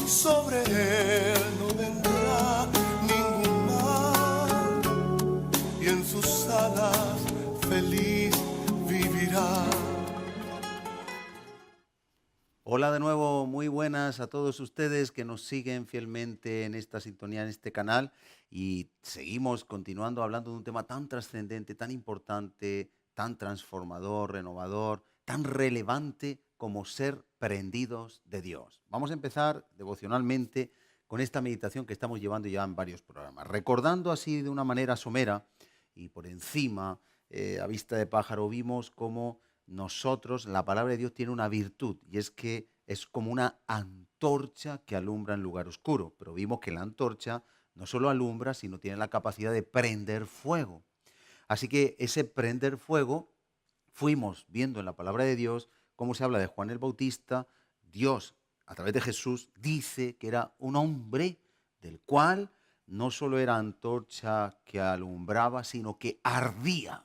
sobre él no vendrá ningún mal, y en sus alas feliz vivirá. Hola de nuevo, muy buenas a todos ustedes que nos siguen fielmente en esta sintonía, en este canal, y seguimos continuando hablando de un tema tan trascendente, tan importante, tan transformador, renovador, tan relevante como ser prendidos de Dios. Vamos a empezar devocionalmente con esta meditación que estamos llevando ya en varios programas, recordando así de una manera somera y por encima, a vista de pájaro, vimos cómo nosotros, la palabra de Dios tiene una virtud, y es que es como una antorcha que alumbra en lugar oscuro. Pero vimos que la antorcha no solo alumbra, sino tiene la capacidad de prender fuego. Así que ese prender fuego, fuimos viendo en la palabra de Dios cómo se habla de Juan el Bautista. Dios, a través de Jesús, dice que era un hombre del cual no solo era antorcha que alumbraba, sino que ardía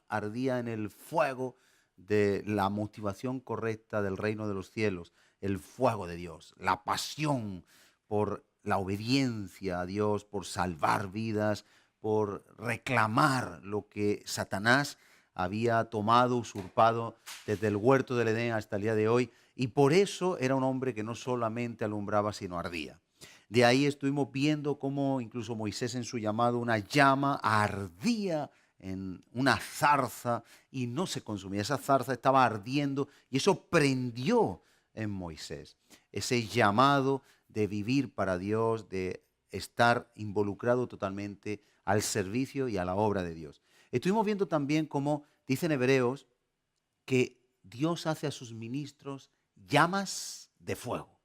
en el fuego de la motivación correcta del reino de los cielos, el fuego de Dios, la pasión por la obediencia a Dios, por salvar vidas, por reclamar lo que Satanás había tomado, usurpado desde el huerto del Edén hasta el día de hoy, y por eso era un hombre que no solamente alumbraba, sino ardía. De ahí estuvimos viendo cómo incluso Moisés en su llamado, una llama ardía en una zarza y no se consumía. Esa zarza estaba ardiendo y eso prendió en Moisés. Ese llamado de vivir para Dios, de estar involucrado totalmente al servicio y a la obra de Dios. Estuvimos viendo también cómo dicen Hebreos que Dios hace a sus ministros llamas de fuego.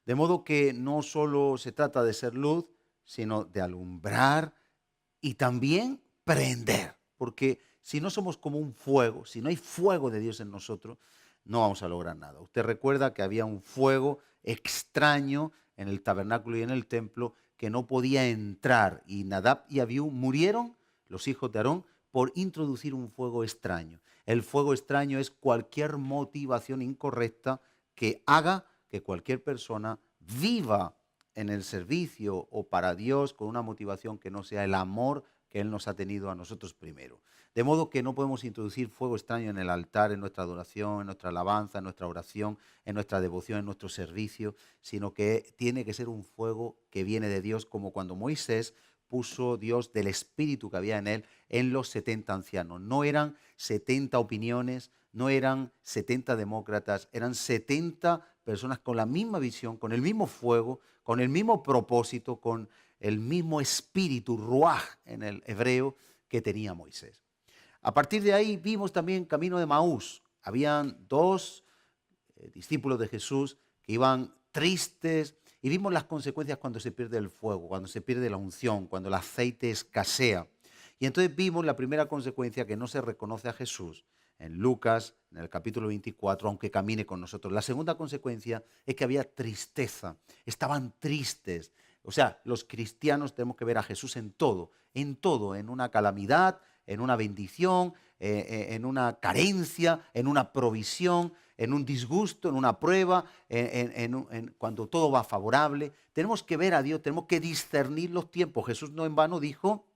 De modo que no solo se trata de ser luz, sino de alumbrar y también prender. Porque si no somos como un fuego, si no hay fuego de Dios en nosotros, no vamos a lograr nada. Usted recuerda que había un fuego extraño en el tabernáculo y en el templo que no podía entrar. Y Nadab y Abiú murieron, los hijos de Aarón, por introducir un fuego extraño. El fuego extraño es cualquier motivación incorrecta que haga que cualquier persona viva en el servicio o para Dios con una motivación que no sea el amor que Él nos ha tenido a nosotros primero. De modo que no podemos introducir fuego extraño en el altar, en nuestra adoración, en nuestra alabanza, en nuestra oración, en nuestra devoción, en nuestro servicio, sino que tiene que ser un fuego que viene de Dios, como cuando Moisés puso Dios del espíritu que había en él en los 70 ancianos. No eran 70 opiniones, no eran 70 demócratas, eran 70 personas con la misma visión, con el mismo fuego, con el mismo propósito, con el mismo espíritu, ruaj en el hebreo, que tenía Moisés. A partir de ahí vimos también camino de Maús. Habían dos discípulos de Jesús que iban tristes y vimos las consecuencias cuando se pierde el fuego, cuando se pierde la unción, cuando el aceite escasea. Y entonces vimos la primera consecuencia, que no se reconoce a Jesús en Lucas, en el capítulo 24, aunque camine con nosotros. La segunda consecuencia es que había tristeza, estaban tristes. O sea, los cristianos tenemos que ver a Jesús en todo, en una calamidad, en una bendición, en una carencia, en una provisión, en un disgusto, en una prueba, cuando todo va favorable. Tenemos que ver a Dios, tenemos que discernir los tiempos. Jesús no en vano dijo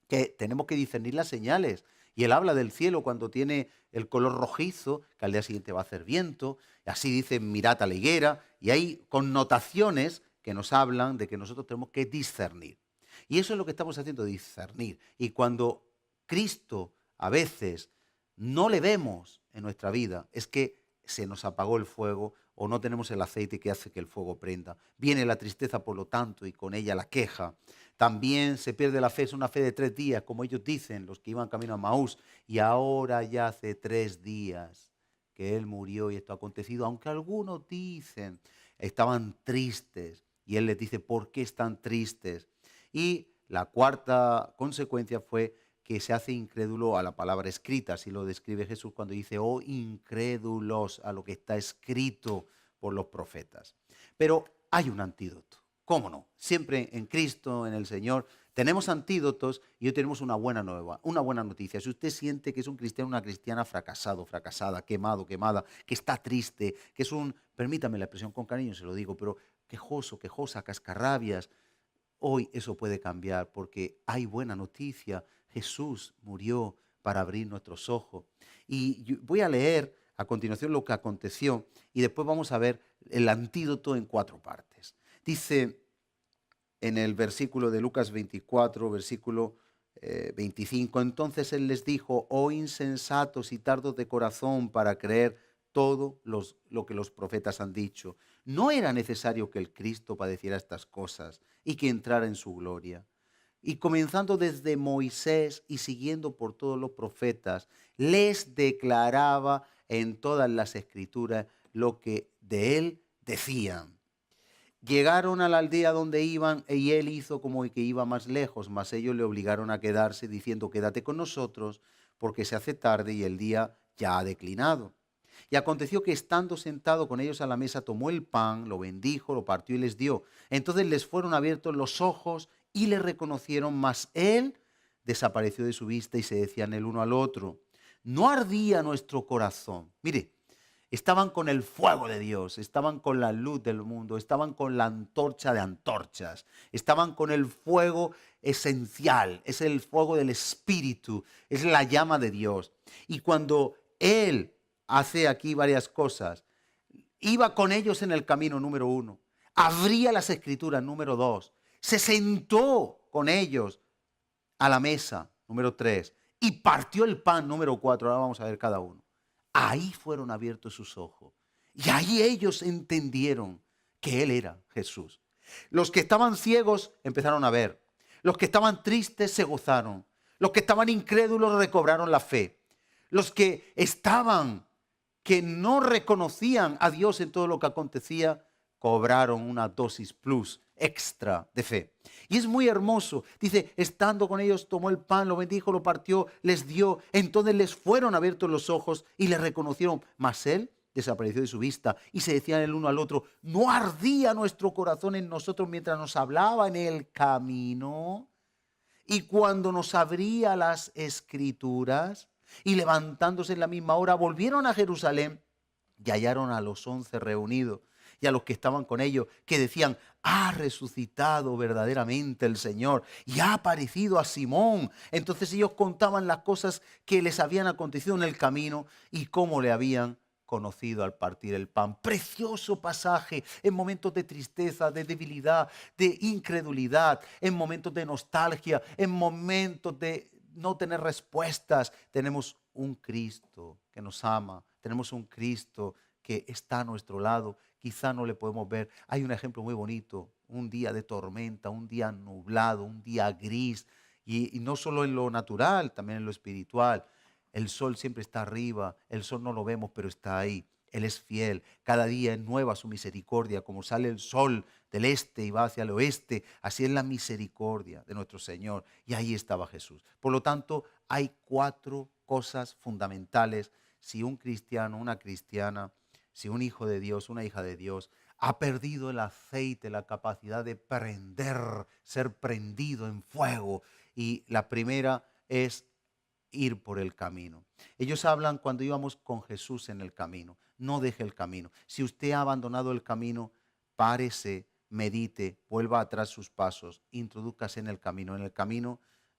que tenemos que discernir las señales. Y él habla del cielo cuando tiene el color rojizo, que al día siguiente va a hacer viento. Y así dice, mirad a la higuera. Y hay connotaciones que nos hablan de que nosotros tenemos que discernir. Y eso es lo que estamos haciendo, discernir. Y cuando Cristo a veces no le vemos en nuestra vida, es que se nos apagó el fuego o no tenemos el aceite que hace que el fuego prenda. Viene la tristeza, por lo tanto, y con ella la queja. También se pierde la fe, es una fe de 3 días, como ellos dicen, los que iban camino a Maús. Y ahora ya hace 3 días que Él murió y esto ha acontecido, aunque algunos dicen, estaban tristes. Y Él les dice, ¿por qué están tristes? Y la cuarta consecuencia fue que se hace incrédulo a la palabra escrita. Así lo describe Jesús cuando dice, oh incrédulos, a lo que está escrito por los profetas. Pero hay un antídoto. ¿Cómo no? Siempre en Cristo, en el Señor, tenemos antídotos y hoy tenemos una buena noticia. Si usted siente que es un cristiano, una cristiana fracasado, fracasada, quemado, quemada, que está triste, que es permítame la expresión con cariño, se lo digo, pero quejoso, quejosa, cascarrabias, hoy eso puede cambiar porque hay buena noticia. Jesús murió para abrir nuestros ojos. Y voy a leer a continuación lo que aconteció y después vamos a ver el antídoto en 4 partes. Dice en el versículo de Lucas 24, versículo 25, entonces él les dijo, oh insensatos y tardos de corazón para creer todo lo que los profetas han dicho. ¿No era necesario que el Cristo padeciera estas cosas y que entrara en su gloria? Y comenzando desde Moisés y siguiendo por todos los profetas, les declaraba en todas las escrituras lo que de él decían. Llegaron a la aldea donde iban y él hizo como que iba más lejos, mas ellos le obligaron a quedarse diciendo, quédate con nosotros porque se hace tarde y el día ya ha declinado. Y aconteció que estando sentado con ellos a la mesa, tomó el pan, lo bendijo, lo partió y les dio. Entonces les fueron abiertos los ojos y le reconocieron, mas él desapareció de su vista y se decían el uno al otro, ¿no ardía nuestro corazón? Mire, estaban con el fuego de Dios, estaban con la luz del mundo, estaban con la antorcha de antorchas, estaban con el fuego esencial, es el fuego del Espíritu, es la llama de Dios. Y cuando Él hace aquí varias cosas, iba con ellos en el camino, número 1, abría las escrituras, número 2, se sentó con ellos a la mesa, número 3, y partió el pan, número 4, ahora vamos a ver cada uno. Ahí fueron abiertos sus ojos. Y ahí ellos entendieron que Él era Jesús. Los que estaban ciegos empezaron a ver. Los que estaban tristes se gozaron. Los que estaban incrédulos recobraron la fe. Los que que no reconocían a Dios en todo lo que acontecía, cobraron una dosis plus extra de fe. Y es muy hermoso. Dice, estando con ellos, tomó el pan, lo bendijo, lo partió, les dio. Entonces les fueron abiertos los ojos y le reconocieron. Mas él desapareció de su vista y se decían el uno al otro, ¿no ardía nuestro corazón en nosotros mientras nos hablaba en el camino? Y cuando nos abría las escrituras, y levantándose en la misma hora, volvieron a Jerusalén y hallaron a los 11 reunidos y a los que estaban con ellos, que decían, ha resucitado verdaderamente el Señor y ha aparecido a Simón. Entonces ellos contaban las cosas que les habían acontecido en el camino y cómo le habían conocido al partir el pan. Precioso pasaje en momentos de tristeza, de debilidad, de incredulidad, en momentos de nostalgia, en momentos de no tener respuestas. Tenemos un Cristo que nos ama, tenemos un Cristo que está a nuestro lado. Quizá no le podemos ver. Hay un ejemplo muy bonito, un día de tormenta, un día nublado, un día gris, y no solo en lo natural, también en lo espiritual. El sol siempre está arriba, el sol no lo vemos, pero está ahí. Él es fiel, cada día es nueva su misericordia, como sale el sol del este y va hacia el oeste, así es la misericordia de nuestro Señor. Y ahí estaba Jesús. Por lo tanto, hay 4 cosas fundamentales. Si un cristiano, una cristiana, si un hijo de Dios, una hija de Dios, ha perdido el aceite, la capacidad de prender, ser prendido en fuego. Y la primera es ir por el camino. Ellos hablan cuando íbamos con Jesús en el camino. No deje el camino. Si usted ha abandonado el camino, párese, medite, vuelva atrás sus pasos, introdúcase en el camino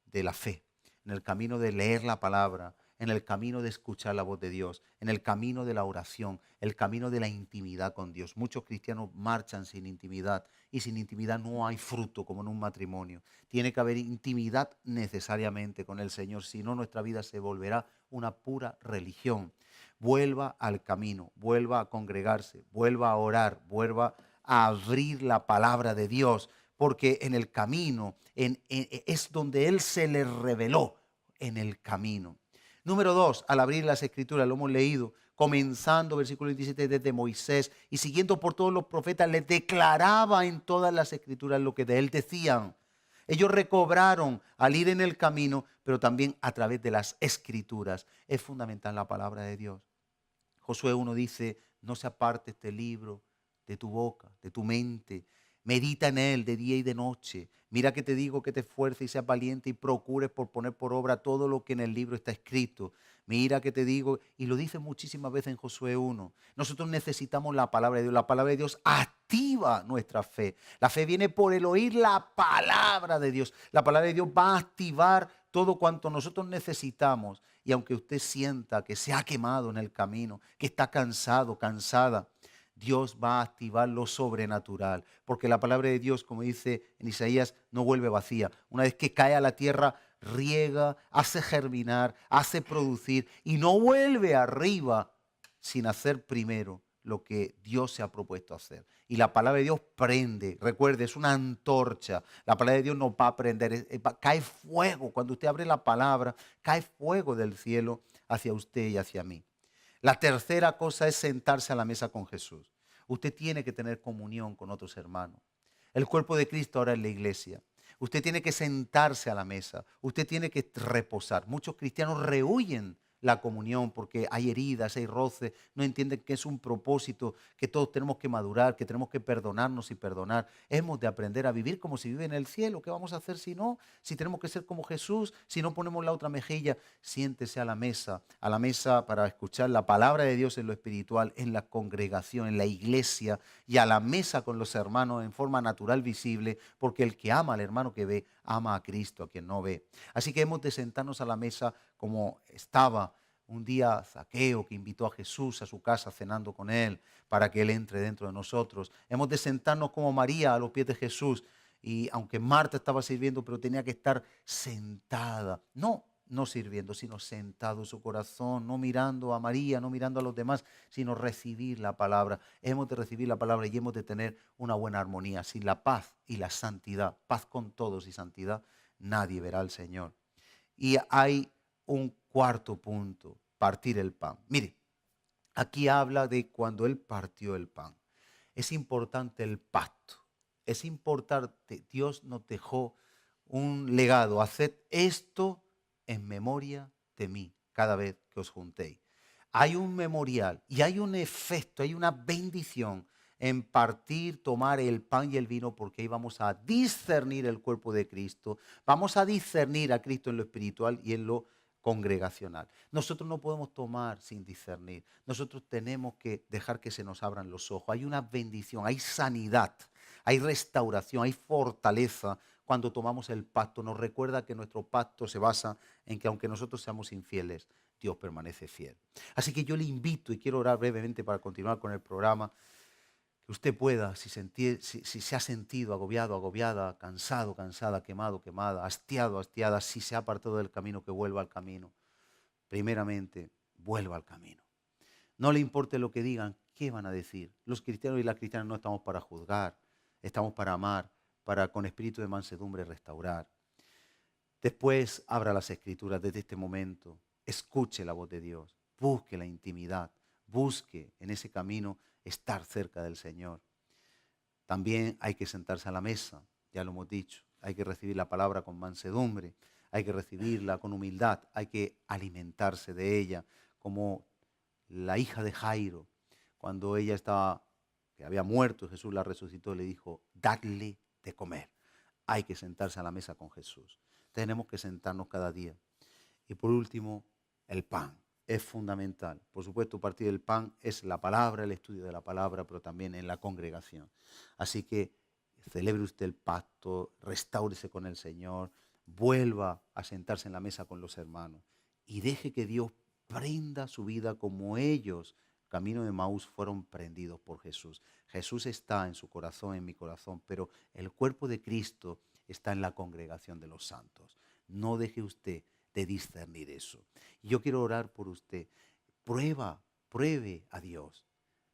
de la fe, en el camino de leer la palabra, en el camino de escuchar la voz de Dios, en el camino de la oración, el camino de la intimidad con Dios. Muchos cristianos marchan sin intimidad y sin intimidad no hay fruto como en un matrimonio. Tiene que haber intimidad necesariamente con el Señor, si no nuestra vida se volverá una pura religión. Vuelva al camino, vuelva a congregarse, vuelva a orar, vuelva a abrir la palabra de Dios, porque en el camino es donde Él se le reveló, en el camino. Número 2, al abrir las escrituras, lo hemos leído, comenzando versículo 27 desde Moisés y siguiendo por todos los profetas, les declaraba en todas las escrituras lo que de él decían. Ellos recobraron al ir en el camino, pero también a través de las escrituras. Es fundamental la palabra de Dios. Josué 1 dice, no se aparte este libro de tu boca, de tu mente. Medita en Él de día y de noche. Mira que te digo que te esfuerces y seas valiente y procures por poner por obra todo lo que en el libro está escrito. Mira que te digo, y lo dice muchísimas veces en Josué 1. Nosotros necesitamos la palabra de Dios. La palabra de Dios activa nuestra fe. La fe viene por el oír la palabra de Dios. La palabra de Dios va a activar todo cuanto nosotros necesitamos. Y aunque usted sienta que se ha quemado en el camino, que está cansado, cansada, Dios va a activar lo sobrenatural, porque la palabra de Dios, como dice en Isaías, no vuelve vacía. Una vez que cae a la tierra, riega, hace germinar, hace producir y no vuelve arriba sin hacer primero lo que Dios se ha propuesto hacer. Y la palabra de Dios prende, recuerde, es una antorcha. La palabra de Dios no va a prender, cae fuego. Cuando usted abre la palabra, cae fuego del cielo hacia usted y hacia mí. La tercera cosa es sentarse a la mesa con Jesús. Usted tiene que tener comunión con otros hermanos. El cuerpo de Cristo ahora es la iglesia. Usted tiene que sentarse a la mesa. Usted tiene que reposar. Muchos cristianos rehuyen la comunión porque hay heridas, hay roces, no entienden que es un propósito, que todos tenemos que madurar, que tenemos que perdonarnos y perdonar. Hemos de aprender a vivir como si vive en el cielo. ¿Qué vamos a hacer si no? Si tenemos que ser como Jesús, si no ponemos la otra mejilla. Siéntese a la mesa para escuchar la palabra de Dios en lo espiritual, en la congregación, en la iglesia y a la mesa con los hermanos en forma natural, visible, porque el que ama al hermano que ve, ama a Cristo, a quien no ve. Así que hemos de sentarnos a la mesa como estaba un día Zaqueo, que invitó a Jesús a su casa cenando con él para que él entre dentro de nosotros. Hemos de sentarnos como María a los pies de Jesús. Y aunque Marta estaba sirviendo, pero tenía que estar sentada. No sirviendo, sino sentado en su corazón, no mirando a María, no mirando a los demás, sino recibir la palabra. Hemos de recibir la palabra y hemos de tener una buena armonía. Sin la paz y la santidad, paz con todos y santidad, nadie verá al Señor. Y hay un cuarto punto, partir el pan. Mire, aquí habla de cuando Él partió el pan. Es importante el pacto. Es importante, Dios nos dejó un legado. Haced esto en memoria de mí cada vez que os juntéis. Hay un memorial y hay un efecto, hay una bendición en partir, tomar el pan y el vino, porque ahí vamos a discernir el cuerpo de Cristo, vamos a discernir a Cristo en lo espiritual y en lo congregacional. Nosotros no podemos tomar sin discernir, nosotros tenemos que dejar que se nos abran los ojos. Hay una bendición, hay sanidad, hay restauración, hay fortaleza cuando tomamos el pacto. Nos recuerda que nuestro pacto se basa en que aunque nosotros seamos infieles, Dios permanece fiel. Así que yo le invito, y quiero orar brevemente para continuar con el programa, que usted pueda, si se ha sentido agobiado, agobiada, cansado, cansada, quemado, quemada, hastiado, hastiada, si se ha apartado del camino, que vuelva al camino. Primeramente, vuelva al camino. No le importe lo que digan, ¿qué van a decir? Los cristianos y las cristianas no estamos para juzgar, estamos para amar, para con espíritu de mansedumbre restaurar. Después abra las escrituras desde este momento, escuche la voz de Dios, busque la intimidad, busque en ese camino estar cerca del Señor. También hay que sentarse a la mesa, ya lo hemos dicho, hay que recibir la palabra con mansedumbre, hay que recibirla con humildad, hay que alimentarse de ella, como la hija de Jairo, cuando ella estaba, que había muerto, Jesús la resucitó, le dijo, dadle de comer. Hay que sentarse a la mesa con Jesús. Tenemos que sentarnos cada día. Y por último, el pan. Es fundamental. Por supuesto, partir del pan es la palabra, el estudio de la palabra, pero también en la congregación. Así que celebre usted el pacto, restáurese con el Señor, vuelva a sentarse en la mesa con los hermanos y deje que Dios prenda su vida como ellos, camino de Maús, fueron prendidos por Jesús. Jesús está en su corazón, en mi corazón, pero el cuerpo de Cristo está en la congregación de los santos. No deje usted de discernir eso. Yo quiero orar por usted. Pruebe a Dios.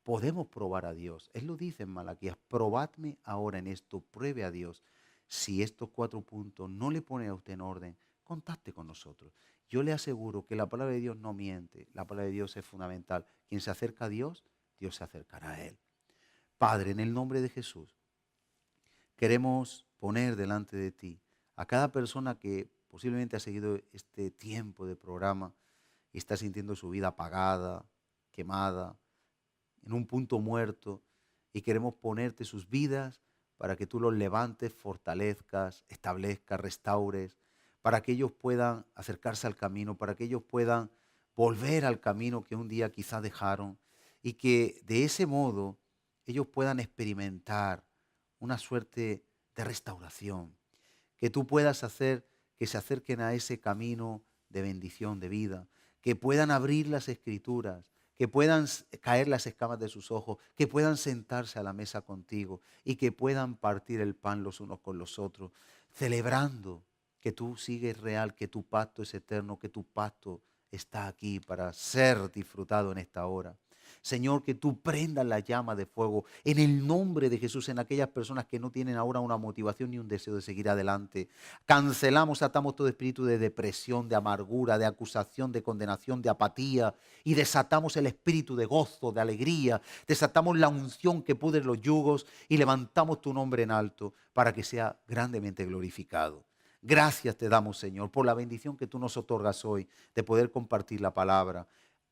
Podemos probar a Dios. Él lo dice en Malaquías, probadme ahora en esto, pruebe a Dios. Si estos 4 puntos no le ponen a usted en orden, contacte con nosotros. Yo le aseguro que la palabra de Dios no miente. La palabra de Dios es fundamental. Quien se acerca a Dios, Dios se acercará a él. Padre, en el nombre de Jesús, queremos poner delante de ti a cada persona que posiblemente ha seguido este tiempo de programa y está sintiendo su vida apagada, quemada, en un punto muerto, y queremos ponerte sus vidas para que tú los levantes, fortalezcas, establezcas, restaures, para que ellos puedan acercarse al camino, para que ellos puedan volver al camino que un día quizás dejaron y que de ese modo ellos puedan experimentar una suerte de restauración, que tú puedas hacer que se acerquen a ese camino de bendición, de vida, que puedan abrir las escrituras, que puedan caer las escamas de sus ojos, que puedan sentarse a la mesa contigo y que puedan partir el pan los unos con los otros, celebrando que tú sigues real, que tu pacto es eterno, que tu pacto está aquí para ser disfrutado en esta hora. Señor, que tú prendas la llama de fuego en el nombre de Jesús en aquellas personas que no tienen ahora una motivación ni un deseo de seguir adelante. Cancelamos, atamos todo espíritu de depresión, de amargura, de acusación, de condenación, de apatía y desatamos el espíritu de gozo, de alegría. Desatamos la unción que pudre los yugos y levantamos tu nombre en alto para que sea grandemente glorificado. Gracias te damos, Señor, por la bendición que tú nos otorgas hoy de poder compartir la palabra.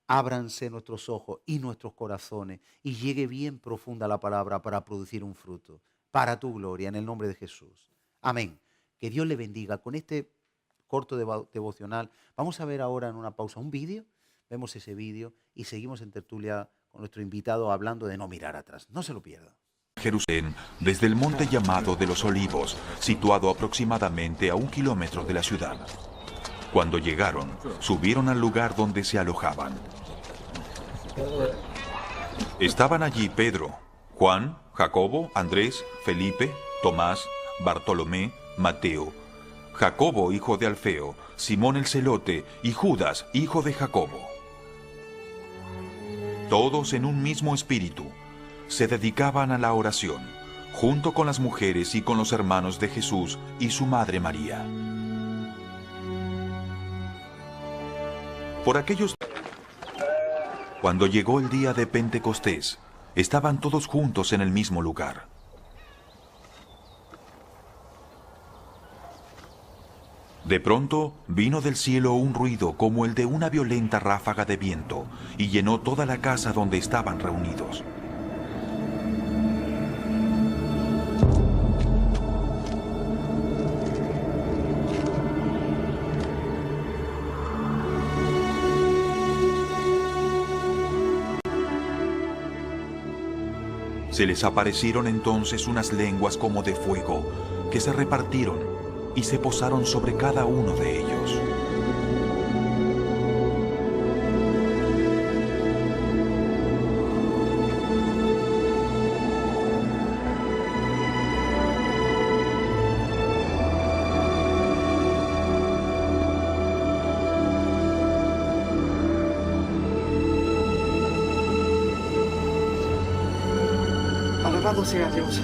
Ábranse nuestros ojos y nuestros corazones y llegue bien profunda la palabra para producir un fruto, para tu gloria, en el nombre de Jesús. Amén. Que Dios le bendiga. Con este corto devocional vamos a ver ahora en una pausa un vídeo. Vemos ese vídeo y seguimos en tertulia con nuestro invitado hablando de no mirar atrás. No se lo pierdan. Jerusalén, desde el monte llamado de los Olivos, situado aproximadamente a 1 kilómetro de la ciudad. Cuando llegaron, subieron al lugar donde se alojaban. Estaban allí Pedro, Juan, Jacobo, Andrés, Felipe, Tomás, Bartolomé, Mateo, Jacobo, hijo de Alfeo, Simón el Celote y Judas, hijo de Jacobo. Todos en un mismo espíritu se dedicaban a la oración, junto con las mujeres y con los hermanos de Jesús y su madre María. Por aquellos... Cuando llegó el día de Pentecostés, estaban todos juntos en el mismo lugar. De pronto vino del cielo un ruido como el de una violenta ráfaga de viento y llenó toda la casa donde estaban reunidos. Se les aparecieron entonces unas lenguas como de fuego, que se repartieron y se posaron sobre cada uno de ellos. Alabado sea Dios.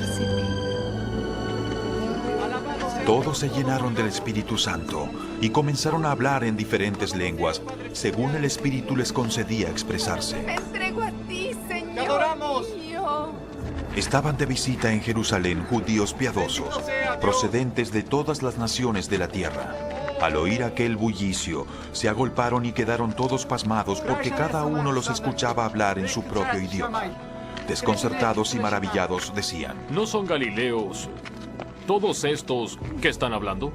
Todos se llenaron del Espíritu Santo y comenzaron a hablar en diferentes lenguas, según el Espíritu les concedía expresarse. Me entrego a ti, Señor. ¡Te adoramos! Mío. Estaban de visita en Jerusalén judíos piadosos, procedentes de todas las naciones de la tierra. Al oír aquel bullicio, se agolparon y quedaron todos pasmados porque cada uno los escuchaba hablar en su propio idioma. Desconcertados y maravillados decían: ¿No son galileos todos estos que están hablando?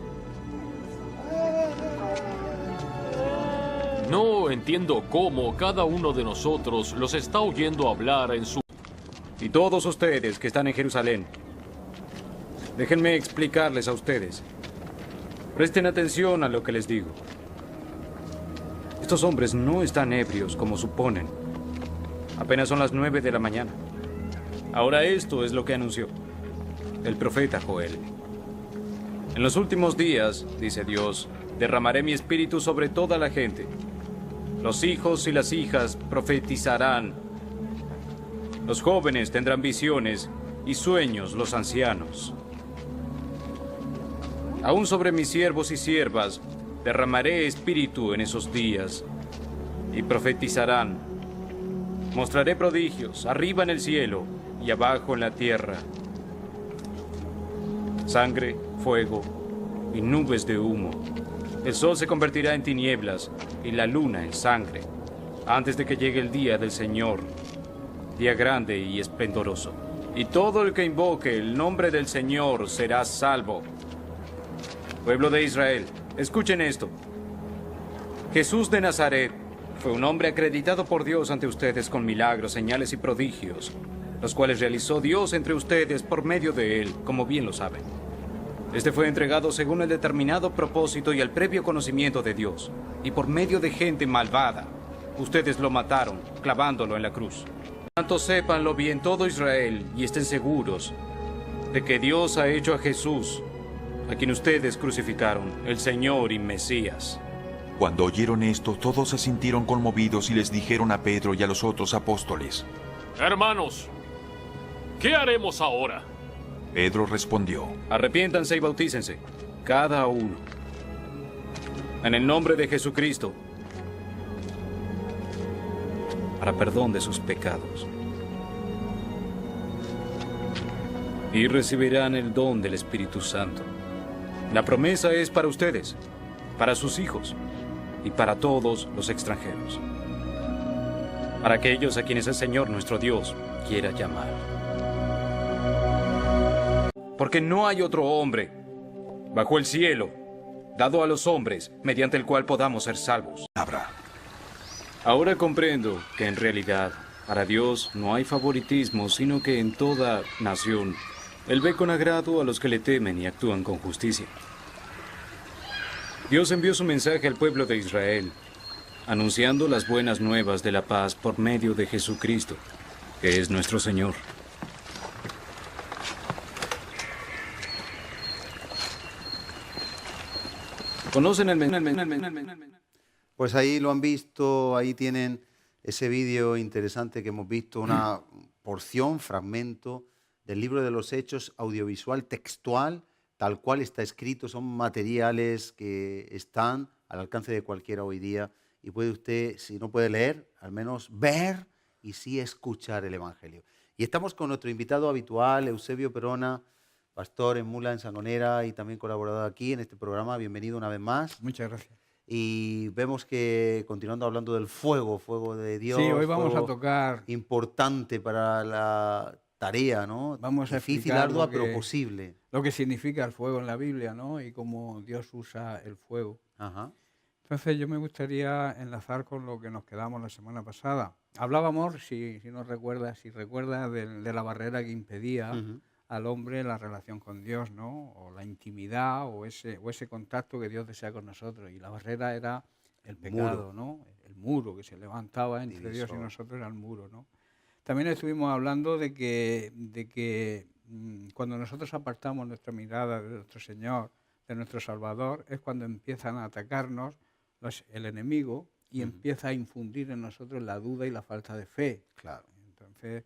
No entiendo cómo cada uno de nosotros los está oyendo hablar en su... Y todos ustedes que están en Jerusalén, déjenme explicarles a ustedes. Presten atención a lo que les digo. Estos hombres no están ebrios como suponen. Apenas son las 9 de la mañana. Ahora esto es lo que anunció el profeta Joel. En los últimos días, dice Dios, derramaré mi espíritu sobre toda la gente. Los hijos y las hijas profetizarán. Los jóvenes tendrán visiones y sueños los ancianos. Aún sobre mis siervos y siervas derramaré espíritu en esos días y profetizarán. Mostraré prodigios arriba en el cielo y abajo en la tierra. Sangre, fuego y nubes de humo. El sol se convertirá en tinieblas y la luna en sangre, antes de que llegue el día del Señor, día grande y esplendoroso. y todo el que invoque el nombre del Señor será salvo. Pueblo de Israel, escuchen esto. Jesús de Nazaret fue un hombre acreditado por Dios ante ustedes con milagros, señales y prodigios, los cuales realizó Dios entre ustedes por medio de él, como bien lo saben. Este fue entregado según el determinado propósito y el previo conocimiento de Dios, y por medio de gente malvada, ustedes lo mataron, clavándolo en la cruz. Tanto sépanlo bien todo Israel y estén seguros de que Dios ha hecho a Jesús, a quien ustedes crucificaron, el Señor y Mesías. Cuando oyeron esto, todos se sintieron conmovidos y les dijeron a Pedro y a los otros apóstoles. Hermanos, ¿qué haremos ahora? Pedro respondió. Arrepiéntanse y bautícense, cada uno, en el nombre de Jesucristo, para perdón de sus pecados. Y recibirán el don del Espíritu Santo. La promesa es para ustedes, para sus hijos y para todos los extranjeros, para aquellos a quienes el Señor nuestro Dios quiera llamar. Porque no hay otro hombre bajo el cielo dado a los hombres mediante el cual podamos ser salvos. Ahora comprendo que en realidad para Dios no hay favoritismo, sino que en toda nación Él ve con agrado a los que le temen y actúan con justicia. Dios envió su mensaje al pueblo de Israel, anunciando las buenas nuevas de la paz por medio de Jesucristo, que es nuestro Señor. ¿Conocen el mensaje? Pues ahí lo han visto, ahí tienen ese vídeo interesante que hemos visto, una porción, fragmento del libro de los Hechos, audiovisual, textual, tal cual está escrito. Son materiales que están al alcance de cualquiera hoy día y puede usted, si no puede leer, al menos ver y sí escuchar el Evangelio. Y estamos con nuestro invitado habitual, Eusebio Perona, pastor en Mula, en Sangonera y también colaborador aquí en este programa. Bienvenido una vez más. Muchas gracias. Y vemos que, continuando hablando del fuego, fuego de Dios, Sí, hoy vamos a fuego tocar. importante para la tarea, ¿no? Vamos a Difícil, explicar ardua, lo que- pero posible. Lo que significa el fuego en la Biblia, ¿no? Y cómo Dios usa el fuego. Ajá. Entonces yo me gustaría enlazar con lo que nos quedamos la semana pasada. Hablábamos, si recuerdas, de la barrera que impedía Ujú. al hombre la relación con Dios, ¿no? O la intimidad o ese contacto que Dios desea con nosotros. Y la barrera era el pecado, ¿no? El muro que se levantaba entre Dios y Divisor. nosotros era el muro, ¿no? También estuvimos hablando de que cuando nosotros apartamos nuestra mirada de nuestro Señor, de nuestro Salvador, es cuando empiezan a atacarnos el enemigo y empieza a infundir en nosotros la duda y la falta de fe. Claro. Entonces,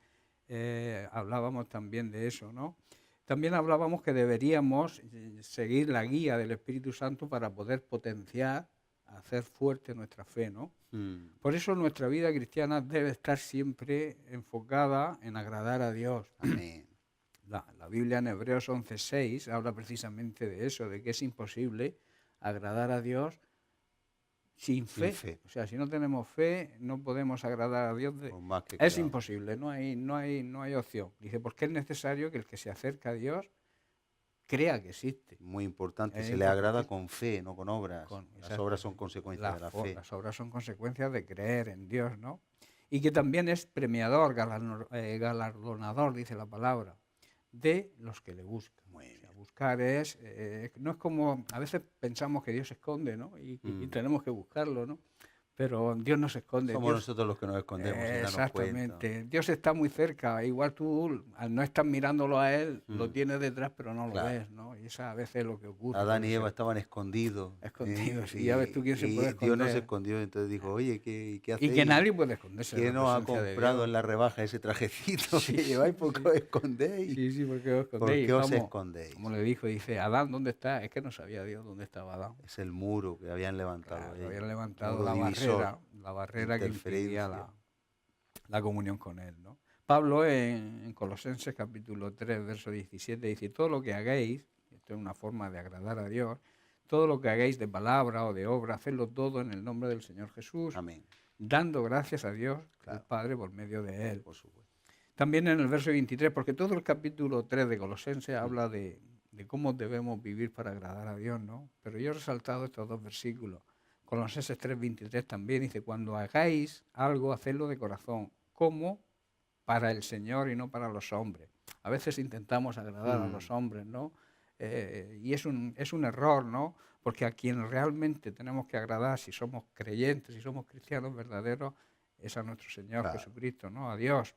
hablábamos también de eso, ¿no? También hablábamos que deberíamos seguir la guía del Espíritu Santo para poder potenciar, hacer fuerte nuestra fe, ¿no? Mm. Por eso nuestra vida cristiana debe estar siempre enfocada en agradar a Dios. Amén. La Biblia en Hebreos 11:6 habla precisamente de eso, de que es imposible agradar a Dios sin fe. O sea, si no tenemos fe, no podemos agradar a Dios. Por más que Es queramos. imposible, no hay opción. Dice, porque es necesario que el que se acerca a Dios crea que existe. Muy importante. Es Se le agrada importante. con fe, no con obras. Las obras son consecuencias de la fe. Las obras son consecuencias de creer en Dios, ¿no? Y que también es premiador, galardonador, dice la palabra, de los que le buscan. O sea, buscar no es como, a veces pensamos que Dios se esconde, ¿no? Y tenemos que buscarlo, ¿no? Pero Dios no se esconde. Somos Dios, nosotros los que nos escondemos sin darnos exactamente. cuenta. Dios está muy cerca. Igual tú, al no estar mirándolo a Él, lo tienes detrás, pero no Claro. lo ves, ¿no? Y eso a veces es lo que ocurre. Adán y Puede Eva ser. estaban escondidos. Escondidos, y ya ves tú quién se y puede Dios no se esconder. escondió, entonces dijo, oye, ¿qué Y hacéis? que nadie puede esconderse. de ¿Quién la nos ha presencia de comprado Dios. en la rebaja ese trajecito Sí. que lleváis? ¿Por qué os escondéis? Sí, porque os ¿Por escondéis. qué os Vamos, escondéis? Como le dijo, dice, Adán, ¿dónde está? Es que no sabía Dios dónde estaba Adán. Es el muro que habían levantado. Claro, ahí. habían levantado Muro la divisor, barrera que impedía interferencia. la comunión con Él, ¿no? Pablo en Colosenses capítulo 3, verso 17, dice, todo lo que hagáis, esto es una forma de agradar a Dios, todo lo que hagáis de palabra o de obra, hacedlo todo en el nombre del Señor Jesús, Amén. dando gracias a Dios, Claro. el Padre, por medio de Él. Por supuesto. También en el verso 23, porque todo el capítulo 3 de Colosenses habla de cómo debemos vivir para agradar a Dios, ¿no? Pero yo he resaltado estos dos versículos. Colosenses 3:23 también dice, cuando hagáis algo, hacedlo de corazón, como para el Señor y no para los hombres. A veces intentamos agradar a los hombres, ¿no? Y es un error, ¿no? Porque a quien realmente tenemos que agradar, si somos creyentes, si somos cristianos verdaderos, es a nuestro Señor Jesucristo, ¿no? A Dios.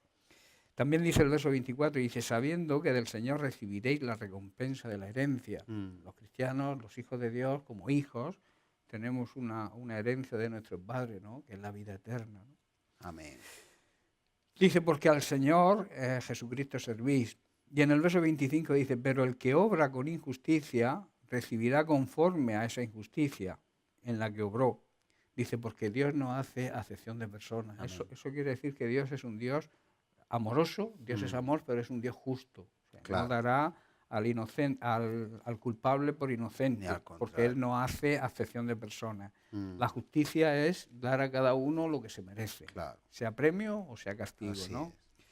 También dice el verso 24, dice, sabiendo que del Señor recibiréis la recompensa de la herencia. Los cristianos, los hijos de Dios, como hijos, tenemos una herencia de nuestro Padre, ¿no? Que es la vida eterna, ¿no? Amén. Dice, porque al Señor Jesucristo servís. Y en el verso 25 dice, pero el que obra con injusticia recibirá conforme a esa injusticia en la que obró. Dice, porque Dios no hace acepción de personas. Eso quiere decir que Dios es un Dios amoroso, Dios es amor, pero es un Dios justo. O sea, Claro. no dará al culpable por inocente, Al porque contrario. Él no hace acepción de personas. La justicia es dar a cada uno lo que se merece, Claro. sea premio o sea castigo, Así ¿no? es.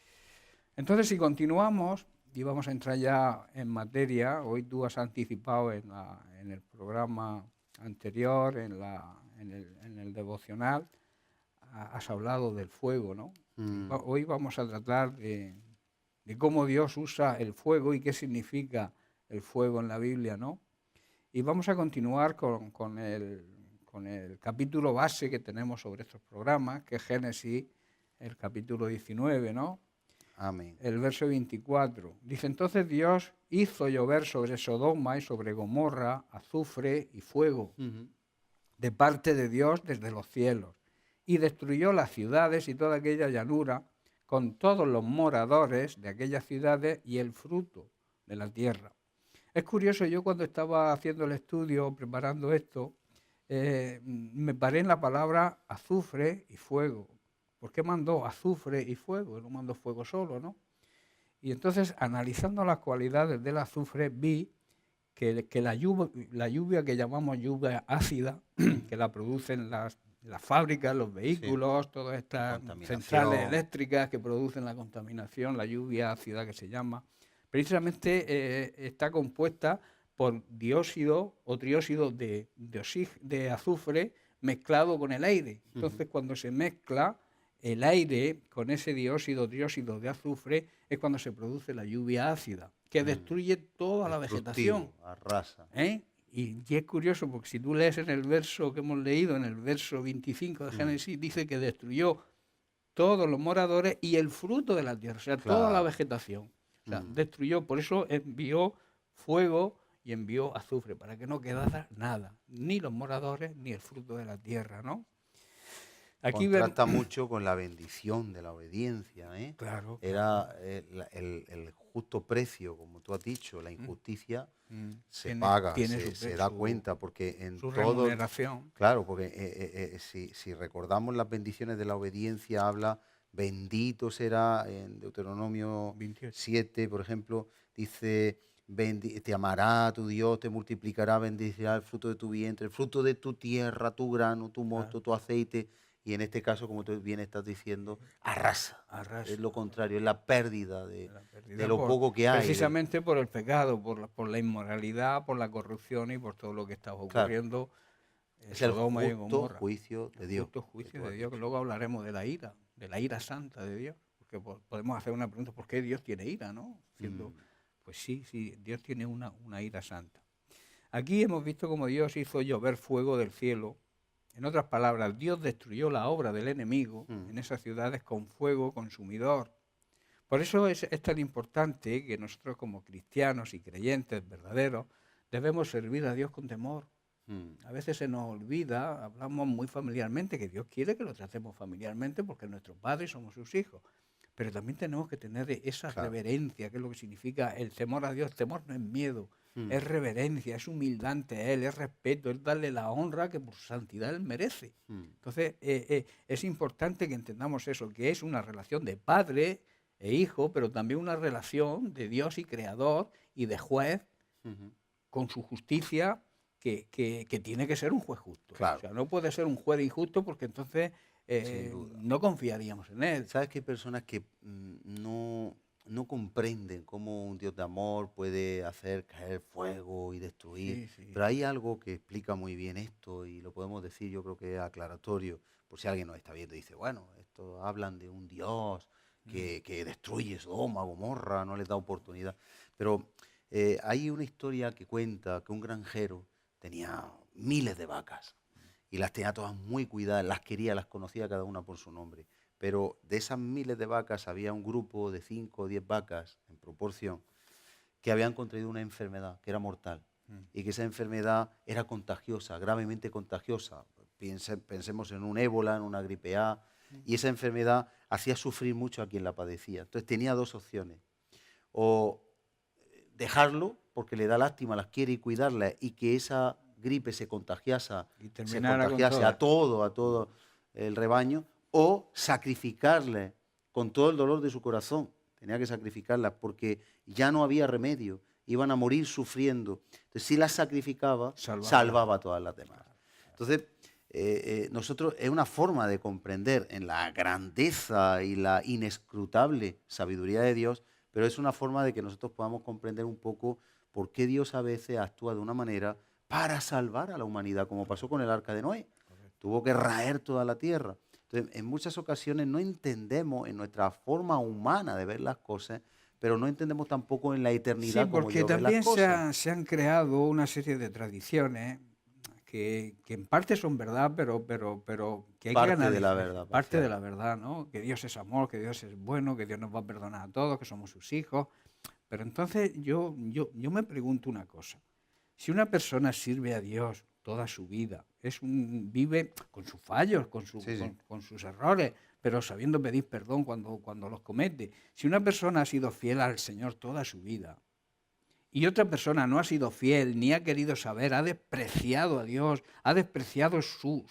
Entonces, si continuamos, y vamos a entrar ya en materia, hoy tú has anticipado en el programa anterior, en el devocional, has hablado del fuego, ¿no? Hoy vamos a tratar de cómo Dios usa el fuego y qué significa el fuego en la Biblia, ¿no? Y vamos a continuar con el capítulo base que tenemos sobre estos programas, que es Génesis, el capítulo 19, ¿no? Amén. El verso 24. Dice, entonces Dios hizo llover sobre Sodoma y sobre Gomorra azufre y fuego de parte de Dios desde los cielos, y destruyó las ciudades y toda aquella llanura con todos los moradores de aquellas ciudades y el fruto de la tierra. Es curioso, yo cuando estaba haciendo el estudio, preparando esto, me paré en la palabra azufre y fuego. ¿Por qué mandó azufre y fuego? No mandó fuego solo, ¿no? Y entonces, analizando las cualidades del azufre, vi que la lluvia que llamamos lluvia ácida, que la producen las fábricas, los vehículos, todas estas centrales eléctricas que producen la contaminación, la lluvia ácida que se llama, precisamente está compuesta por dióxido o trióxido de azufre mezclado con el aire. Entonces, cuando se mezcla el aire con ese trióxido de azufre, es cuando se produce la lluvia ácida, que destruye toda la vegetación. Arrasa. Y es curioso, porque si tú lees en el verso que hemos leído, en el verso 25 de Génesis, dice que destruyó todos los moradores y el fruto de la tierra, o sea, toda la vegetación. O sea, destruyó, por eso envió fuego y envió azufre, para que no quedara nada, ni los moradores ni el fruto de la tierra, ¿no? Aquí Contrasta mucho con la bendición de la obediencia, ¿eh? Claro. Era el justo precio, como tú has dicho, la injusticia se Tiene- paga, tiene se su- da su- cuenta, porque en Su todo, remuneración. claro, porque si recordamos las bendiciones de la obediencia, habla, bendito será, en Deuteronomio 28. 7, por ejemplo, dice, te amará tu Dios, te multiplicará, bendecirá el fruto de tu vientre, el fruto de tu tierra, tu grano, tu mosto, tu aceite. Y en este caso, como tú bien estás diciendo, arrasa. Arrasa. Es lo contrario, es la pérdida de Pérdida lo poco que hay. Precisamente por el pecado, por la inmoralidad, por la corrupción y por todo lo que está ocurriendo en Es el Sodoma y en justo Gomorra. juicio de El Dios. justo juicio que tú de has Dios, que dicho. luego hablaremos de la ira santa de Dios. Porque podemos hacer una pregunta, ¿por qué Dios tiene ira, no? Pues sí, Dios tiene una ira santa. Aquí hemos visto cómo Dios hizo llover fuego del cielo. En otras palabras, Dios destruyó la obra del enemigo en esas ciudades con fuego consumidor. Por eso es tan importante que nosotros como cristianos y creyentes verdaderos debemos servir a Dios con temor. A veces se nos olvida, hablamos muy familiarmente, que Dios quiere que lo tratemos familiarmente porque es nuestro Padre y somos sus hijos. Pero también tenemos que tener esa reverencia, que es lo que significa el temor a Dios. Temor no es miedo, es reverencia, es humildad ante Él, es respeto, es darle la honra que por su santidad Él merece. Entonces, es importante que entendamos eso, que es una relación de padre e hijo, pero también una relación de Dios y creador y de juez con su justicia, que tiene que ser un juez justo. Claro. O sea, no puede ser un juez injusto, porque entonces Sin duda. no confiaríamos en él. ¿Sabes que hay personas que no comprenden cómo un Dios de amor puede hacer caer fuego y destruir? Sí, sí. Pero hay algo que explica muy bien esto y lo podemos decir, yo creo que es aclaratorio, por si alguien nos está viendo y dice, bueno, esto hablan de un Dios que destruye Sodoma, Gomorra, no les da oportunidad. Pero hay una historia que cuenta que un granjero tenía miles de vacas y las tenía todas muy cuidadas, las quería, las conocía cada una por su nombre. Pero de esas miles de vacas había un grupo de 5 o 10 vacas en proporción que habían contraído una enfermedad que era mortal y que esa enfermedad era contagiosa, gravemente contagiosa. Pensemos en un ébola, en una gripe A, y esa enfermedad hacía sufrir mucho a quien la padecía. Entonces tenía dos opciones: o dejarlo porque le da lástima, las quiere y cuidarlas, y que esa gripe se contagiase Y terminara con a todo. todo el rebaño, o sacrificarle con todo el dolor de su corazón. Tenía que sacrificarlas porque ya no había remedio, iban a morir sufriendo. Entonces, si las sacrificaba, salvaba a todas las demás. Entonces, nosotros es una forma de comprender en la grandeza y la inescrutable sabiduría de Dios, pero es una forma de que nosotros podamos comprender un poco por qué Dios a veces actúa de una manera para salvar a la humanidad, como pasó con el arca de Noé. Tuvo que raer toda la tierra. Entonces, en muchas ocasiones no entendemos en nuestra forma humana de ver las cosas, pero no entendemos tampoco en la eternidad Sí, como porque Dios ve las también cosas. se han creado una serie de tradiciones que en parte son verdad, pero que hay Parte que de la analizar. verdad, Parte parcial. de la verdad, ¿no? Que Dios es amor, que Dios es bueno, que Dios nos va a perdonar a todos, que somos sus hijos. Pero entonces yo me pregunto una cosa. Si una persona sirve a Dios toda su vida, vive con sus fallos, con sus errores, pero sabiendo pedir perdón cuando los comete. Si una persona ha sido fiel al Señor toda su vida y otra persona no ha sido fiel, ni ha querido saber, ha despreciado a Dios, ha despreciado su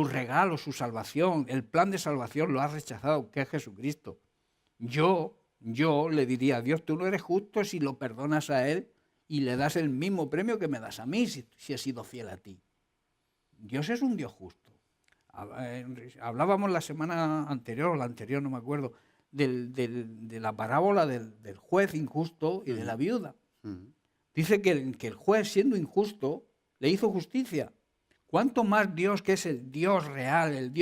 regalo, su salvación, el plan de salvación lo ha rechazado, que es Jesucristo. Yo le diría a Dios, tú no eres justo si lo perdonas a Él y le das el mismo premio que me das a mí si he sido fiel a ti. Dios es un Dios justo. Hablábamos la semana anterior, o la anterior, no me acuerdo, de la parábola del juez injusto y de la viuda. Dice que el juez, siendo injusto, le hizo justicia. ¿Cuánto más Dios, que es el Dios real,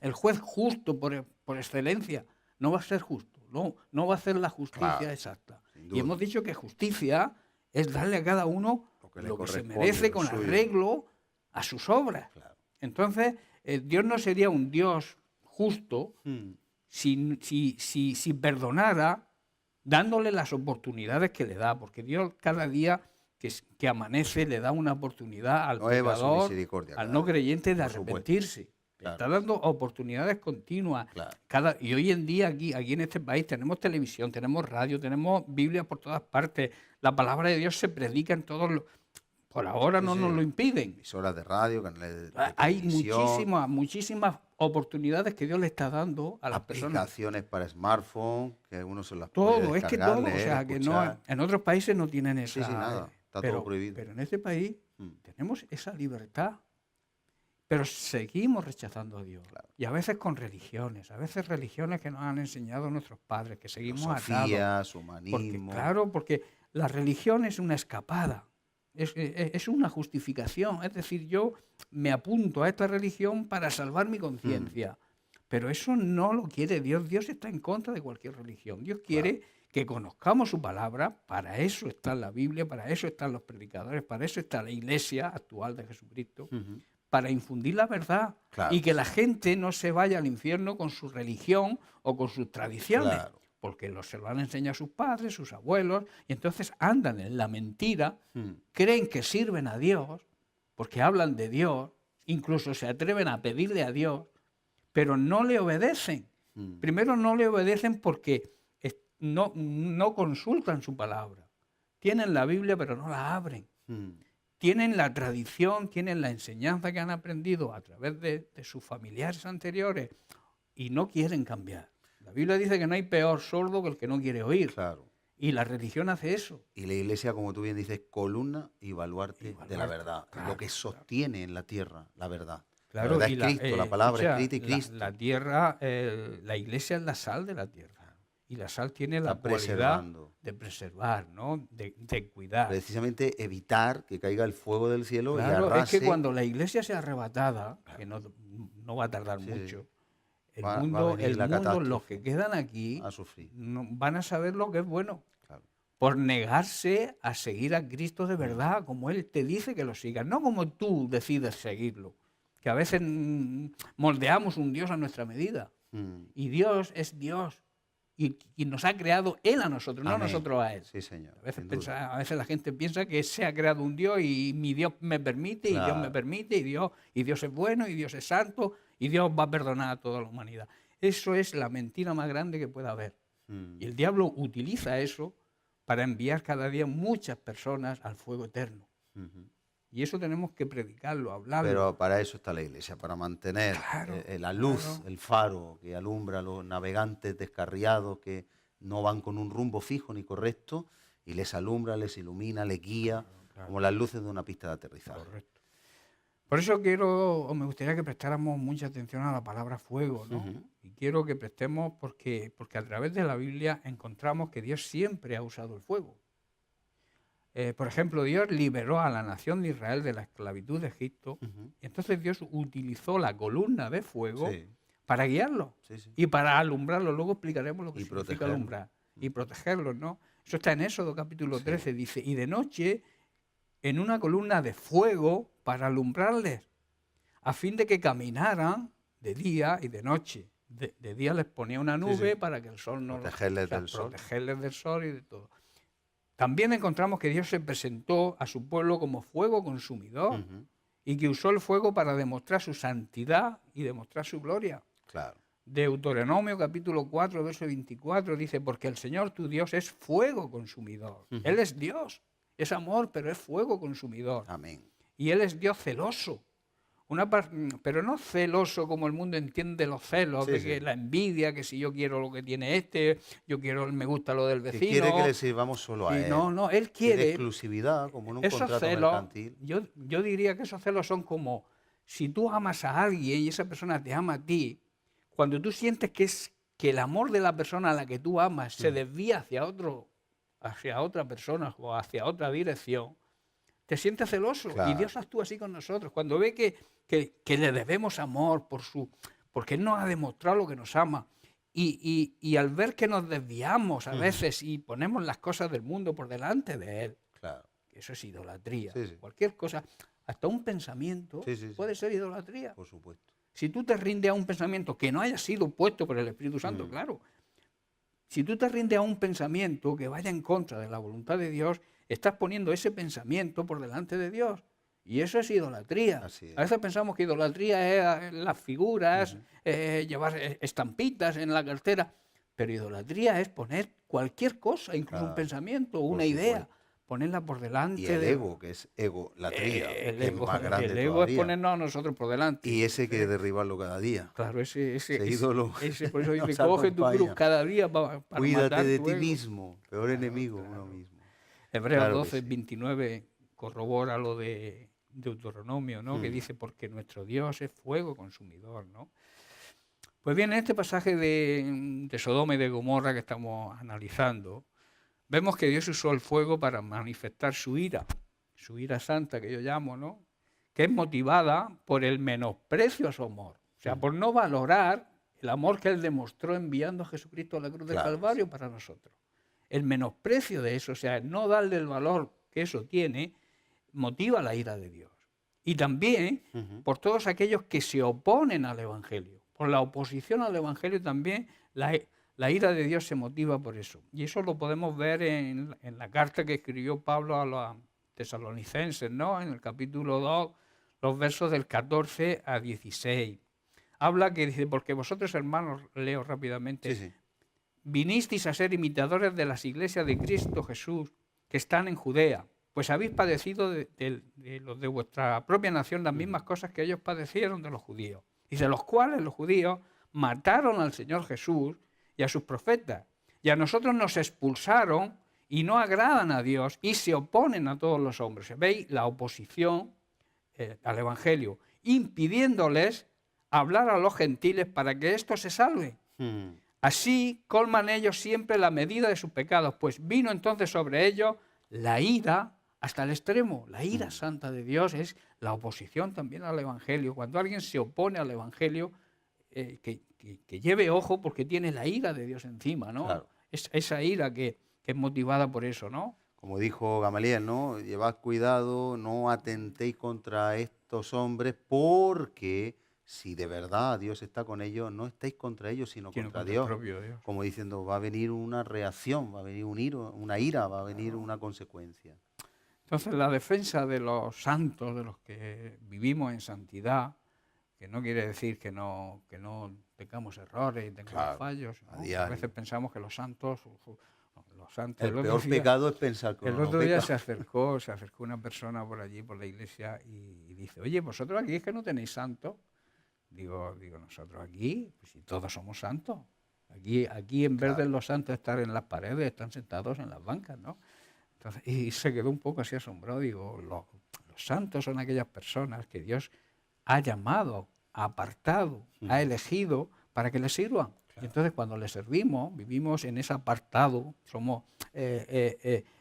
el juez justo por excelencia, no va a ser justo? No va a hacer la justicia exacta. Y hemos dicho que justicia es darle a cada uno lo que se merece con arreglo a sus obras. Claro. Entonces, Dios no sería un Dios justo si perdonara dándole las oportunidades que le da, porque Dios cada día que amanece le da una oportunidad al pecador, al no creyente de arrepentirse. Claro. Está dando oportunidades continuas. Claro. Y hoy en día aquí en este país tenemos televisión, tenemos radio, tenemos Biblia por todas partes. La palabra de Dios se predica en todos los... Por ahora no nos lo impiden. Emisoras de radio, canales de Hay televisión, muchísimas oportunidades que Dios le está dando a las personas. Aplicaciones para smartphone, que uno se las todo, puede es que descargar, todo. leer, o sea, que escuchar. en otros países no tienen esa... Sí, nada. Está todo prohibido. Pero en este país tenemos esa libertad. Pero seguimos rechazando a Dios. Claro. Y a veces con religiones, que nos han enseñado nuestros padres, que seguimos atados. Humanismo. Porque la religión es una escapada, es una justificación. Es decir, yo me apunto a esta religión para salvar mi conciencia. Pero eso no lo quiere Dios. Dios está en contra de cualquier religión. Dios quiere que conozcamos su palabra. Para eso está la Biblia, para eso están los predicadores, para eso está la iglesia actual de Jesucristo. Para infundir la verdad y que la gente no se vaya al infierno con su religión o con sus tradiciones, porque se lo han enseñado sus padres, sus abuelos, y entonces andan en la mentira, creen que sirven a Dios, porque hablan de Dios, incluso se atreven a pedirle a Dios, pero no le obedecen. Primero no le obedecen porque no consultan su palabra. Tienen la Biblia pero no la abren. Tienen la tradición, tienen la enseñanza que han aprendido a través de sus familiares anteriores y no quieren cambiar. La Biblia dice que no hay peor sordo que el que no quiere oír. Claro. Y la religión hace eso. Y la iglesia, como tú bien dices, columna y baluarte de la verdad. Lo que sostiene en la tierra la verdad. Claro, verdad y es Cristo, la palabra escucha, escrita y Cristo. La tierra, la iglesia es la sal de la tierra. Y la sal tiene la Está cualidad preservando. de preservar, ¿no? De cuidar. Precisamente evitar que caiga el fuego del cielo y Claro, arrase. es que cuando la iglesia sea arrebatada, que no va a tardar Sí, mucho, el va a mundo, venir la los catástrofe. que quedan aquí, A sufrir. van a saber lo que es bueno. Claro. Por negarse a seguir a Cristo de verdad, como Él te dice que lo sigas, no como tú decides seguirlo. Que a veces moldeamos un Dios a nuestra medida. Y Dios es Dios. Y nos ha creado Él a nosotros, no Amén. nosotros a Él. Sí, señor. A veces, sin duda. a veces la gente piensa que se ha creado un Dios y mi Dios me permite, y Dios me Claro. permite, y Dios es bueno, y Dios es santo, y Dios va a perdonar a toda la humanidad. Eso es la mentira más grande que pueda haber. Y el diablo utiliza eso para enviar cada día muchas personas al fuego eterno. Y eso tenemos que predicarlo, hablarlo. Pero para eso está la iglesia, para mantener Claro, la luz, claro. el faro que alumbra a los navegantes descarriados que no van con un rumbo fijo ni correcto, y les alumbra, les ilumina, les guía, como las luces de una pista de aterrizaje. Correcto. Por eso me gustaría que prestáramos mucha atención a la palabra fuego, ¿no? Y quiero que prestemos porque a través de la Biblia encontramos que Dios siempre ha usado el fuego. Por ejemplo, Dios liberó a la nación de Israel de la esclavitud de Egipto, y entonces Dios utilizó la columna de fuego Sí, para guiarlo sí, sí. y para alumbrarlo. Luego explicaremos lo que Y significa protegerlo. alumbrar y protegerlos, ¿no? Eso está en Éxodo capítulo 13, dice, y de noche en una columna de fuego para alumbrarles, a fin de que caminaran de día y de noche. De día les ponía una nube sí. para que el sol no Protegerles del sol. protegerles del sol y de todo. También encontramos que Dios se presentó a su pueblo como fuego consumidor y que usó el fuego para demostrar su santidad y demostrar su gloria. Claro. Deuteronomio capítulo 4, verso 24 dice, porque el Señor tu Dios es fuego consumidor. Él es Dios, es amor, pero es fuego consumidor. Amén. Y Él es Dios celoso. Pero no celoso como el mundo entiende los celos, Sí, de sí. que la envidia, que si yo quiero lo que tiene este, me gusta lo del Que vecino. quiere que le sirvamos solo a Y él. no, Él Quiere quiere. exclusividad, como en un Esos contrato celos, mercantil. yo diría que esos celos son como si tú amas a alguien y esa persona te ama a ti, cuando tú sientes que el amor de la persona a la que tú amas se desvía hacia otra persona o hacia otra dirección, te sientes celoso. Claro. Y Dios actúa así con nosotros. Cuando ve que le debemos amor porque Él nos ha demostrado lo que nos ama. Y al ver que nos desviamos a veces y ponemos las cosas del mundo por delante de Él, Claro. eso es idolatría. Sí, sí. Cualquier cosa, hasta un pensamiento Sí, sí, sí. puede ser idolatría. Por supuesto. Si tú te rindes a un pensamiento que no haya sido puesto por el Espíritu Santo, claro. Si tú te rindes a un pensamiento que vaya en contra de la voluntad de Dios, estás poniendo ese pensamiento por delante de Dios. Y eso es idolatría. Así es. A veces pensamos que idolatría es las figuras, llevar estampitas en la cartera. Pero idolatría es poner cualquier cosa, incluso un Claro, pensamiento, por una idea, supuesto. ponerla por delante Y el de ego, que es egolatría, el que ego, es más grande el ego es todavía. ponernos a nosotros por delante. Y ese hay que derribarlo cada día. Claro, ese ídolo por eso nos dice, coge tu cruz acompaña. cada día para Cuídate matar de tu ti ego. mismo, peor enemigo uno mismo. Hebreos Claro que 12, sí. 29 corrobora lo de Deuteronomio, ¿no? Que dice, porque nuestro Dios es fuego consumidor, ¿no? Pues bien, en este pasaje de Sodoma y de Gomorra que estamos analizando, vemos que Dios usó el fuego para manifestar su ira santa que yo llamo, ¿no? Que es motivada por el menosprecio a su amor. O sea, por no valorar el amor que Él demostró enviando a Jesucristo a la cruz del Claro, Calvario para nosotros. El menosprecio de eso, o sea, el no darle el valor que eso tiene, motiva la ira de Dios. Y también por todos aquellos que se oponen al Evangelio. Por la oposición al Evangelio también la ira de Dios se motiva por eso. Y eso lo podemos ver en la carta que escribió Pablo a los tesalonicenses, ¿no? En el capítulo 2, los versos del 14 a 16. Habla que dice, porque vosotros, hermanos, leo rápidamente, Sí, sí. vinisteis a ser imitadores de las iglesias de Cristo Jesús que están en Judea, pues habéis padecido de los de vuestra propia nación las mismas cosas que ellos padecieron de los judíos, y de los cuales los judíos mataron al Señor Jesús y a sus profetas, y a nosotros nos expulsaron y no agradan a Dios y se oponen a todos los hombres. ¿Veis la oposición al Evangelio? impidiéndoles hablar a los gentiles para que éstos se salven. Así colman ellos siempre la medida de sus pecados, pues vino entonces sobre ellos la ira hasta el extremo. La ira santa de Dios es la oposición también al Evangelio. Cuando alguien se opone al Evangelio, que lleve ojo porque tiene la ira de Dios encima, ¿no? Claro. Es esa ira que es motivada por eso, ¿no? Como dijo Gamaliel, ¿no? Llevad cuidado, no atentéis contra estos hombres, porque si de verdad Dios está con ellos, no estáis contra ellos, sino contra el Dios. propio Dios. Como diciendo, va a venir una reacción, va a venir una ira, va a venir una consecuencia. Entonces, la defensa de los santos, de los que vivimos en santidad, que no quiere decir que no tengamos errores y tengamos Claro, fallos, ¿no? a diario. A veces pensamos que los santos... El peor pecado es pensar que El uno no otro día peca. se acercó una persona por allí, por la iglesia, y dice, oye, vosotros aquí es que no tenéis santos. Digo, nosotros aquí, pues si todos somos santos. Aquí en vez de los santos estar en las paredes, están sentados en las bancas, ¿no? Entonces, y se quedó un poco así asombrado. Digo, los santos son aquellas personas que Dios ha llamado, ha apartado, ha elegido para que les sirvan. Y entonces cuando les servimos, vivimos en ese apartado, somos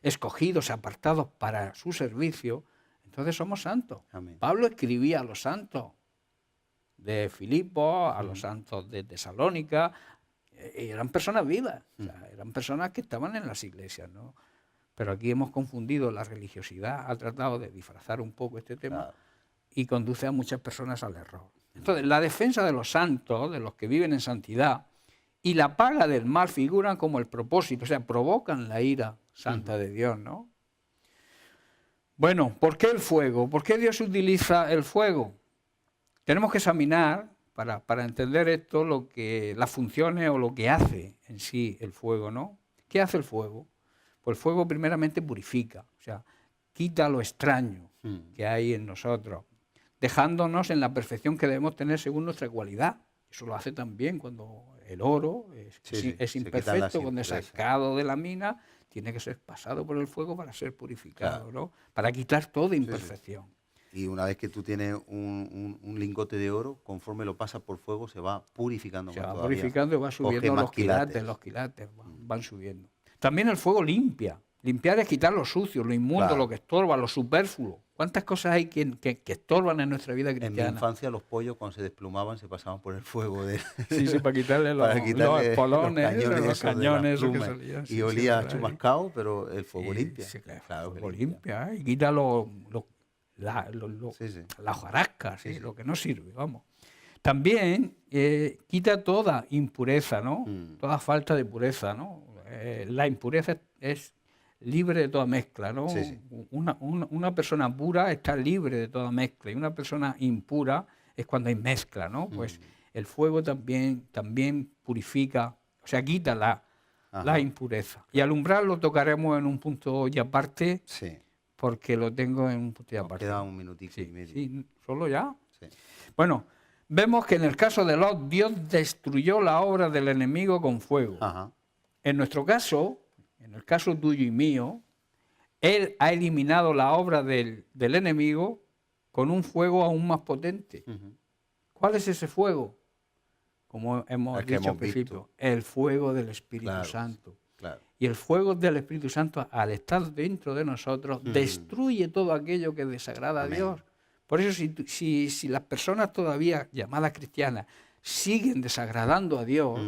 escogidos, apartados para su servicio, entonces somos santos. Amén. Pablo escribía a los santos de Filipo, a los santos de Tesalónica, y eran personas vivas, o sea, eran personas que estaban en las iglesias, ¿no? Pero aquí hemos confundido la religiosidad, ha tratado de disfrazar un poco este tema, Claro. y conduce a muchas personas al error. Entonces, la defensa de los santos, de los que viven en santidad, y la paga del mal figuran como el propósito, o sea, provocan la ira santa de Dios, ¿no? Bueno, ¿por qué el fuego? ¿Por qué Dios utiliza el fuego? Tenemos que examinar, para entender esto, las funciones o lo que hace en sí el fuego, ¿no? ¿Qué hace el fuego? Pues el fuego primeramente purifica, o sea, quita lo extraño que hay en nosotros, dejándonos en la perfección que debemos tener según nuestra cualidad. Eso lo hace también cuando el oro es se quitan las imperfecto, cuando es impurezas. sacado de la mina, tiene que ser pasado por el fuego para ser purificado, ¿no? Para quitar toda imperfección. Y una vez que tú tienes un lingote de oro, conforme lo pasas por fuego, se va purificando. Se más va todavía. purificando y va Coge subiendo más los quilates van subiendo. También el fuego limpia. Limpiar es quitar lo sucio, lo inmundo, Claro. lo que estorba, lo superfluo. ¿Cuántas cosas hay que estorban en nuestra vida En mi cristiana? infancia los pollos cuando se desplumaban se pasaban por el fuego de Sí, para quitarle los espolones, los cañones esos que plumas. salían. Y Sí, olía a sí, chumascao, pero el fuego sí, limpia. sí, claro, Claro el que fuego limpia, y quita Sí, sí. la hojarasca, ¿sí? Lo que no sirve, vamos. También quita toda impureza, ¿no? Toda falta de pureza, ¿no? La impureza es libre de toda mezcla, ¿no? Sí, sí. Una persona pura está libre de toda mezcla y una persona impura es cuando hay mezcla, ¿no? Pues el fuego también purifica, o sea, quita la impureza. Y alumbrar lo tocaremos en un punto y aparte, Sí. porque lo tengo en un punto y Nos aparte. queda un minutico Sí, y medio. sí, ¿solo ya? Sí. Bueno, vemos que en el caso de Lot, Dios destruyó la obra del enemigo con fuego. Ajá. En nuestro caso, en el caso tuyo y mío, Él ha eliminado la obra del enemigo con un fuego aún más potente. ¿Cuál es ese fuego? Como hemos El que dicho al hemos visto. principio, el fuego del Espíritu Claro, Santo. Claro. Y el fuego del Espíritu Santo, al estar dentro de nosotros, destruye todo aquello que desagrada a Dios. Por eso, si las personas todavía llamadas cristianas siguen desagradando a Dios,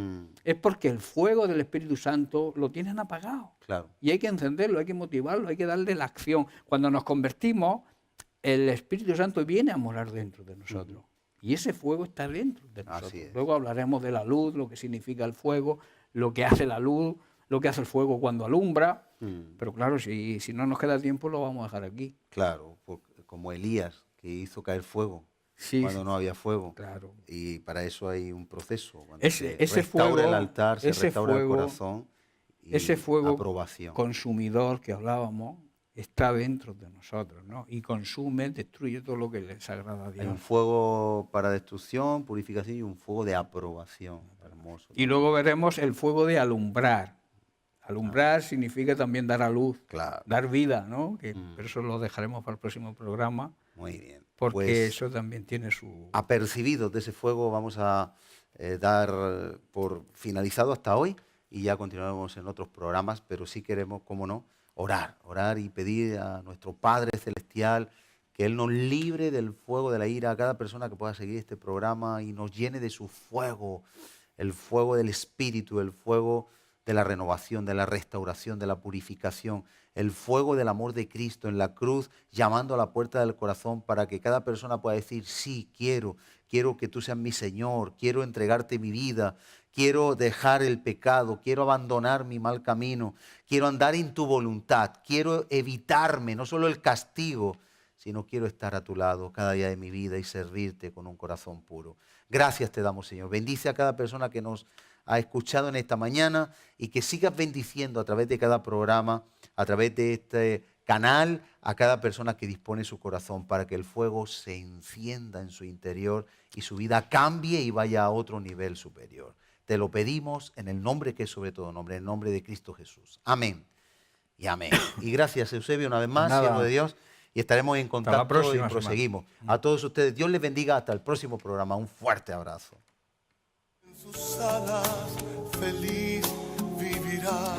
es porque el fuego del Espíritu Santo lo tienen apagado. Claro. Y hay que encenderlo, hay que motivarlo, hay que darle la acción. Cuando nos convertimos, el Espíritu Santo viene a morar dentro de nosotros. Y ese fuego está dentro de nosotros. Así es. Luego hablaremos de la luz, lo que significa el fuego, lo que hace la luz, lo que hace el fuego cuando alumbra. Pero claro, si no nos queda tiempo, lo vamos a dejar aquí. Claro, como Elías, que hizo caer fuego Sí, cuando no había fuego. claro. Y para eso hay un proceso. Cuando Ese se restaura fuego- el altar, se ese restaura el fuego- corazón. Y Ese fuego aprobación. consumidor que hablábamos está dentro de nosotros, ¿no? Y consume, destruye todo lo que les agrada a Hay Dios. un fuego para destrucción, purificación y un fuego de aprobación. Hermoso. Y luego veremos el fuego de alumbrar. Alumbrar significa también dar a luz, Claro. dar vida, ¿no? Pero eso lo dejaremos para el próximo programa. Muy bien. porque Pues, eso también tiene su... apercibidos de ese fuego, vamos a dar por finalizado hasta hoy y ya continuaremos en otros programas, pero sí queremos, cómo no, orar y pedir a nuestro Padre Celestial que Él nos libre del fuego de la ira, a cada persona que pueda seguir este programa y nos llene de su fuego, el fuego del Espíritu, el fuego de la renovación, de la restauración, de la purificación, el fuego del amor de Cristo en la cruz, llamando a la puerta del corazón para que cada persona pueda decir, sí, quiero que tú seas mi Señor, quiero entregarte mi vida, quiero dejar el pecado, quiero abandonar mi mal camino, quiero andar en tu voluntad, quiero evitarme no solo el castigo, sino quiero estar a tu lado cada día de mi vida y servirte con un corazón puro. Gracias te damos, Señor. Bendice a cada persona que nos ha escuchado en esta mañana y que sigas bendiciendo a través de cada programa, a través de este canal, a cada persona que dispone su corazón para que el fuego se encienda en su interior y su vida cambie y vaya a otro nivel superior. Te lo pedimos en el nombre que es sobre todo nombre, en el nombre de Cristo Jesús. Amén y amén. Y gracias, Eusebio, una vez más, Nada. siervo de Dios. Y estaremos en contacto próxima y proseguimos. A todos ustedes, Dios les bendiga hasta el próximo programa. Un fuerte abrazo. En sus alas feliz vivirá.